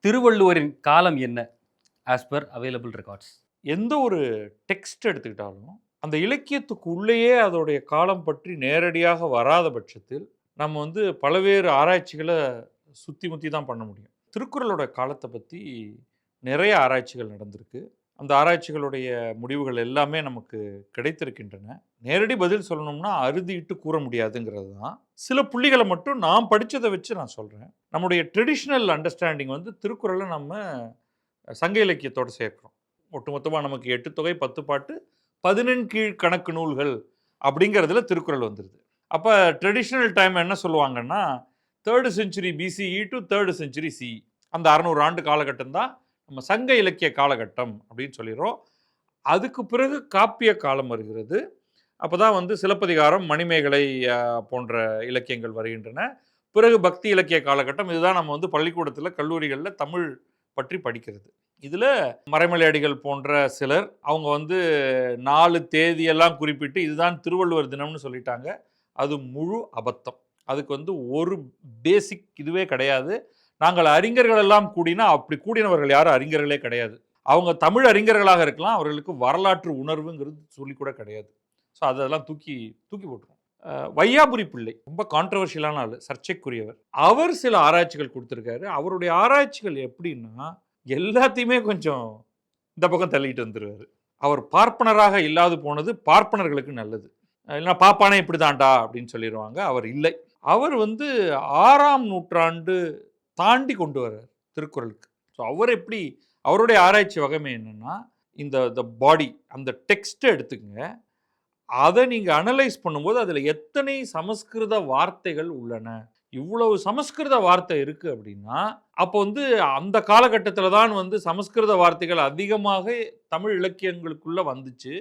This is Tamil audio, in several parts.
திருவள்ளுவரின் காலம் என்ன? As per available records. எந்த ஒரு டெக்ஸ்ட் எடுத்துக்கிட்டாலும், அந்த இலக்கியத்துக்கு உள்ளேயே அதோடைய காலம் பற்றி நேரடியாக வராத பட்சத்தில், நம்ம பலவேறு ஆராய்ச்சிகள சுத்தி முத்தி தான் பண்ண முடியும். திருக்குறளோட காலத்த பத்தி நிறைய ஆராய்ச்சிகள் நடந்திருக்கு. அந்த ஆராய்ச்சிகளுடைய முடிவுகள் எல்லாமே நமக்கு கிடைத்திருக்கின்றன. நேரடி பதில் சொல்லணும்னா, அறுதியிட்டு கூற முடியாதுங்கிறது தான். சில புள்ளிகள மட்டும் நான் படிச்சத வச்சு நான் சொல்றேன். நம்முடைய ட்ரெடிஷனல் அண்டர்ஸ்டாண்டிங் திருக்குறள நம்ம சங்க இலக்கியத்தோட சேர்க்கிறோம். ஒட்டுமொத்தமா நமக்கு 8 தொகை, 10 பாட்டு, 11 கீழ் கணக்கு நூல்கள் அப்படிங்கிறதுல திருக்குறள் வந்துருது. அப்ப ட்ரெடிஷனல் டைம் என்ன சொல்லுவாங்கன்னா, 3rd century BCE to 3rd century CE. அந்த 600 ஆண்டு காலகட்டம் தான் நம்ம சங்க இலக்கிய காலகட்டம் அப்படின்னு சொல்லிடுறோம். அதுக்கு பிறகு காப்பிய காலம் வருகிறது. அப்பதான் சிலப்பதிகாரம், மணிமேகலை போன்ற இலக்கியங்கள் வருகின்றன. பிறகு பக்தி இலக்கிய காலகட்டம். இதுதான் நம்ம பள்ளிக்கூடத்துல, கல்லூரிகள்ல தமிழ் பற்றி படிக்கிறது. இதுல மறைமலை அடிகள் போன்ற சிலர் அவங்க 4 தேதியெல்லாம் குறிப்பிட்டு இதுதான் திருவள்ளுவர் தினம்னு சொல்லிட்டாங்க. அது முழு அபத்தம். அதுக்கு ஒரு பேசிக் இதுவே கிடையாது. நாங்கள் அறிஞர்கள் எல்லாம் கூடினா அப்படி கூடினவர்கள் யாரும் அறிஞர்களே கிடையாது. அவங்க தமிழ் அறிஞர்களாக இருக்கலாம், அவர்களுக்கு வரலாற்று உணர்வுங்கிறது சொல்லி கூட கிடையாது. ஸோ அதெல்லாம் தூக்கி தூக்கி போட்டுருவோம். வையாபுரி பிள்ளை ரொம்ப கான்ட்ரவர்ஷியலான ஆளு, சர்ச்சைக்குரியவர். அவர் சில ஆராய்ச்சிகள் கொடுத்துருக்காரு. அவருடைய ஆராய்ச்சிகள் எப்படின்னா, எல்லாத்தையுமே கொஞ்சம் இந்த பக்கம் தள்ளிட்டு வந்துருவாரு. அவர் பார்ப்பனராக இல்லாது போனது பார்ப்பனர்களுக்கு நல்லது. இல்லைன்னா பாப்பானே இப்படிதான்டா அப்படின்னு சொல்லிடுவாங்க. அவர் இல்லை. அவர் 6ஆம் நூற்றாண்டு தாண்டி கொண்டு வர்றார் திருக்குறளுக்கு. ஸோ அவர் எப்படி, அவருடைய ஆராய்ச்சி வகைமை என்னன்னா, இந்த பாடி, அந்த டெக்ஸ்ட்டை எடுத்துக்கங்க. அதை நீங்க அனலைஸ் பண்ணும்போது அதுல எத்தனை சமஸ்கிருத வார்த்தைகள் உள்ளன. இவ்வளவு சமஸ்கிருத வார்த்தை இருக்கு அப்படின்னா, அப்போ அந்த காலகட்டத்தில் தான் சமஸ்கிருத வார்த்தைகள் அதிகமாக தமிழ் இலக்கியங்களுக்குள்ள வந்துச்சு.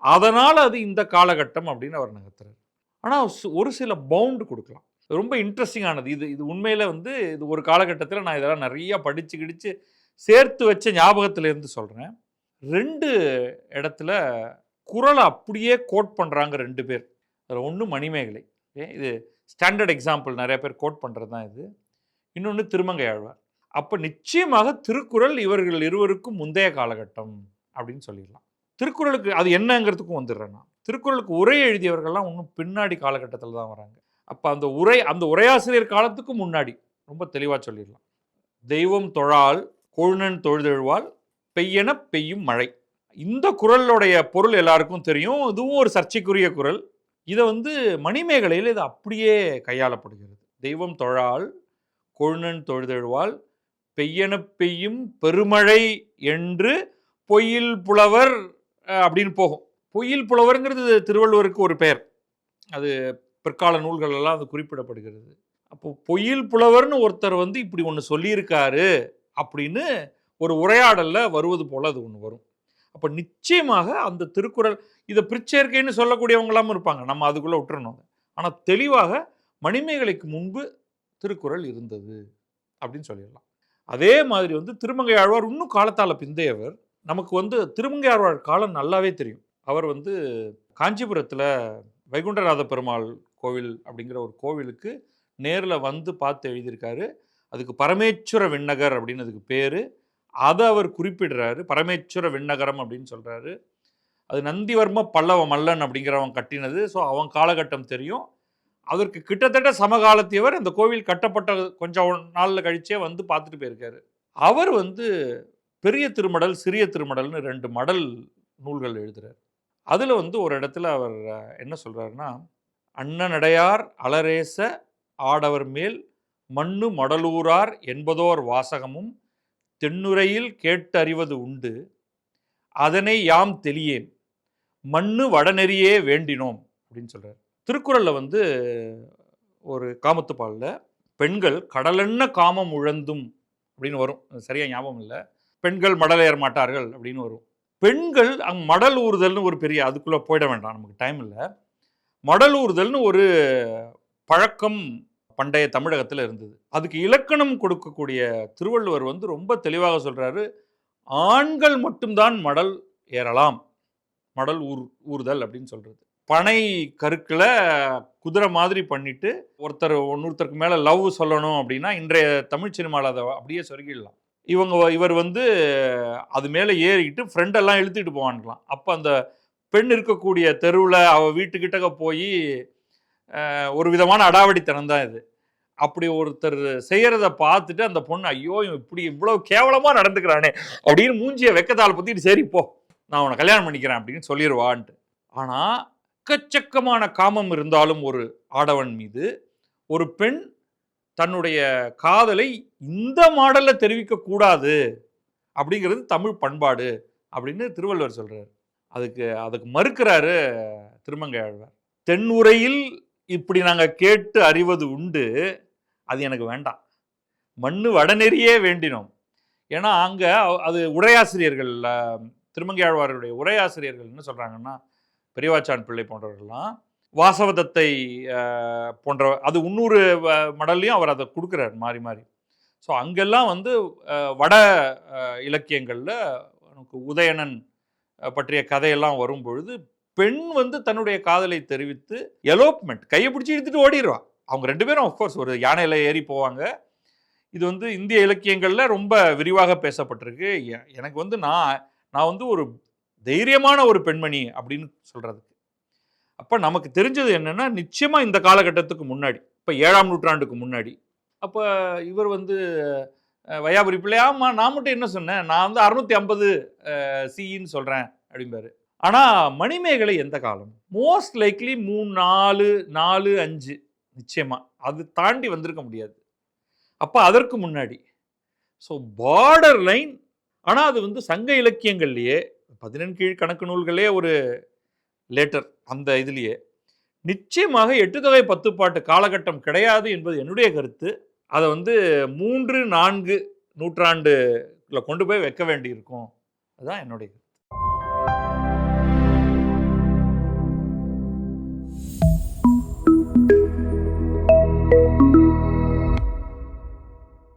அதனால அது இந்த காலகட்டம் அப்படின்னு அவர் நகர்த்துறாரு. ஆனா ஒரு சில பவுண்ட் கொடுக்கலாம். ரொம்ப இன்ட்ரெஸ்டிங்கானது இது. இது உண்மையில இது ஒரு காலகட்டத்தில் நான் இதெல்லாம் நிறைய படிச்சு கிடிச்சு சேர்த்து வச்ச ஞாபகத்துல இருந்து சொல்றேன். 2 இடத்துல குறளை அப்படியே கோட் பண்றாங்க 2 பேர். அதில் ஒன்று மணிமேகலை. இது ஸ்டாண்டர்ட் எக்ஸாம்பிள், நிறைய பேர் கோட் பண்ணுறது தான் இது. இன்னொன்று திருமங்கை ஆழ்வார். அப்போ நிச்சயமாக திருக்குறள் இவர்கள் இருவருக்கும் முந்தைய காலகட்டம் அப்படின்னு சொல்லிடலாம். திருக்குறளுக்கு அது என்னங்கிறதுக்கும் வந்துடுறேன் நான். திருக்குறளுக்கு உரை எழுதியவர்கள்லாம் இன்னும் பின்னாடி காலகட்டத்தில் தான் வராங்க. அப்போ அந்த உரையாசிரியர் காலத்துக்கு முன்னாடி ரொம்ப தெளிவாக சொல்லிடலாம். தெய்வம் தொழால் கொழுநன் தொழுதெழுவால் பெய்யென பெய்யும் மழை. இந்த குறளுடைய பொருள் எல்லாருக்கும் தெரியும். இதுவும் ஒரு சர்ச்சைக்குரிய குறள். இதை மணிமேகலையில் இது அப்படியே கையாளப்படுகிறது. தெய்வம் தொழால் கொழுநன் தொழுதெழுவால் பெய்யென பெய்யும் பெருமழை என்று பொய்யில் புலவர் அப்படின்னு போகும். பொய்யில் புலவர்ங்கிறது திருவள்ளுவருக்கு ஒரு பெயர். அது பிற்கால நூல்கள் எல்லாம் அது குறிப்பிடப்படுகிறது. அப்போ பொய்யில் புலவர்னு ஒருத்தர் இப்படி ஒன்று சொல்லியிருக்காரு அப்படின்னு ஒரு உரையாடல்ல வருவது போல அது ஒன்று வரும். அப்போ நிச்சயமாக அந்த திருக்குறள், இதை பிற்சேர்க்கைன்னு சொல்லக்கூடியவங்களாம் இருப்பாங்க, நம்ம அதுக்குள்ளே விட்டுறணும். ஆனால் தெளிவாக மணிமேகலைக்கு முன்பு திருக்குறள் இருந்தது அப்படின்னு சொல்லிடலாம். அதே மாதிரி திருமங்கை ஆழ்வார் இன்னும் காலத்தால் பிந்தையவர். நமக்கு திருமங்கை ஆழ்வார் காலம் நல்லாவே தெரியும். அவர் காஞ்சிபுரத்தில் வைகுண்டநாத பெருமாள் கோவில் அப்படிங்கிற ஒரு கோவிலுக்கு நேரில் பார்த்து எழுதியிருக்காரு. அதுக்கு பரமேஸ்வர விண்ணகர் அப்படின்னு அதுக்கு பேர். அதை அவர் குறிப்பிடுறாரு. பரமேஸ்வர விண்ணகரம் அப்படின்னு சொல்கிறாரு. அது நந்திவர்ம பல்லவ மல்லன் அப்படிங்கிறவன் கட்டினது. ஸோ அவன் காலகட்டம் தெரியும். அதற்கு கிட்டத்தட்ட சமகாலத்தியவர். அந்த கோவில் கட்டப்பட்ட கொஞ்சம் நாளில் கழிச்சே பார்த்துட்டு போயிருக்காரு. அவர் பெரிய திருமடல், சிறிய திருமடல்னு 2 மடல் நூல்கள் எழுதுறார். அதில் ஒரு இடத்துல அவர் என்ன சொல்கிறாருன்னா, அண்ணனடையார் அலரேச ஆடவர் மேல் மண்ணு மடலூரார் என்பதோர் வாசகமும் தென்னுரையில் கேட்டறிவது உண்டு, அதனை யாம் தெளியேன், மண்ணு வடநெறியே வேண்டினோம் அப்படின்னு சொல்றாரு. திருக்குறள்ல ஒரு காமத்துப்பாலில் பெண்கள் கடலென்ன காமம் உழந்தும் அப்படின்னு வரும். சரியா ஞாபகம் இல்லை. பெண்கள் மடலேற மாட்டார்கள் அப்படின்னு வரும். பெண்கள் மடல் ஊறுதல்னு ஒரு பெரிய, அதுக்குள்ள போயிட வேண்டாம், நமக்கு டைம் இல்லை. மடல் ஊறுதல்னு ஒரு பழக்கம் பண்டைய தமிழகத்தில் இருந்தது. அதுக்கு இலக்கணம் கொடுக்கக்கூடிய திருவள்ளுவர் ரொம்ப தெளிவாக சொல்றாரு, ஆண்கள் மட்டும்தான் மடல் ஏறலாம், மடல் ஊறுதல் அப்படின்னு சொல்றது. பனை கருக்களை குதிரை மாதிரி பண்ணிட்டு ஒருத்தருக்கு மேல லவ் சொல்லணும் அப்படின்னா இன்றைய தமிழ் சினிமாவில் அதை அப்படியே சொருகிடலாம். இவர் வந்து அது மேலே ஏறிக்கிட்டு ஃப்ரெண்டெல்லாம் இழுத்துட்டு போவான்லாம். அப்போ அந்த பெண் இருக்கக்கூடிய தெருவில் அவள் வீட்டுக்கிட்டக்க போய் ஒரு விதமான அடாவடித்தனம் தான் இது. அப்படி ஒருத்தர் செய்யறத பார்த்துட்டு அந்த பொண்ணு, ஐயோ இவன் இப்படி இவ்வளவு கேவலமா நடந்துக்கிறானே அப்படின்னு மூஞ்சிய வெக்கத்தால் பத்திட்டு, சரி போ நான் உன்னை கல்யாணம் பண்ணிக்கிறேன் அப்படின்னு சொல்லிடுவான்ட்டு. ஆனா எக்கச்சக்கமான காமம் இருந்தாலும் ஒரு ஆடவன் மீது ஒரு பெண் தன்னுடைய காதலை இந்த மாடல்ல தெரிவிக்க கூடாது அப்படிங்கிறது தமிழ் பண்பாடு அப்படின்னு திருவள்ளுவர் சொல்றாரு. அதுக்கு மறுக்கிறாரு திருமங்கை ஆழ்வார். தென்னுரையில் இப்படி நாங்க கேட்டு அறிவது உண்டு, அது எனக்கு வேண்டாம், மண்ணு வடநெறியே வேண்டினோம். ஏன்னா அங்க அது உரையாசிரியர்கள், திருமங்கை ஆழ்வாருடைய உரையாசிரியர்கள் என்ன சொல்றாங்கன்னா, பெரியவாச்சான் பிள்ளை போன்றவர்கள்லாம் வாசவதத்தை போன்ற அது 300 மடல்லையும் அவர் அதை கொடுக்குறார் மாறி மாறி. ஸோ அங்கெல்லாம் வந்து வட இலக்கியங்களில் நமக்கு உதயணன் பற்றிய கதையெல்லாம் வரும் பொழுது பெண் வந்து தன்னுடைய காதலை தெரிவித்து எலோப்மெண்ட் கையை பிடிச்சி இழுத்துட்டு ஓடிடுவான். அவங்க 2 பேரும் ஆஃப்கோர்ஸ் ஒரு யானையில் ஏறி போவாங்க. இது வந்து இந்திய இலக்கியங்களில் ரொம்ப விரிவாக பேசப்பட்டிருக்கு. எனக்கு வந்து நான் வந்து ஒரு தைரியமான ஒரு பெண்மணி அப்படின்னு சொல்கிறதுக்கு. அப்போ நமக்கு தெரிஞ்சது என்னென்னா, நிச்சயமாக இந்த காலகட்டத்துக்கு முன்னாடி, இப்போ 7ஆம் நூற்றாண்டுக்கு முன்னாடி, அப்போ இவர் வந்து வையாபுரி பிள்ளை, ஆமாம் நான் மட்டும் என்ன சொன்னேன், நான் வந்து 650 சின்னு சொல்கிறேன் அப்படிம்பாரு. ஆனால் மணிமேகலை எந்த காலம்? மோஸ்ட் லைக்லி 3, 4, 5 நிச்சயமாக, அது தாண்டி வந்திருக்க முடியாது. அப்போ அதற்கு முன்னாடி. So border line. ஆனால் அது வந்து சங்க இலக்கியங்கள்லேயே 14 கீழ் கணக்கு நூல்களே ஒரு லேட்டர் அந்த இதுலேயே நிச்சயமாக 8 தொகை 10 பாட்டு காலகட்டம் கிடையாது என்பது என்னுடைய கருத்து. அதை வந்து 3, 4 நூற்றாண்டுல கொண்டு போய் வைக்க வேண்டி இருக்கும். அதுதான் என்னுடைய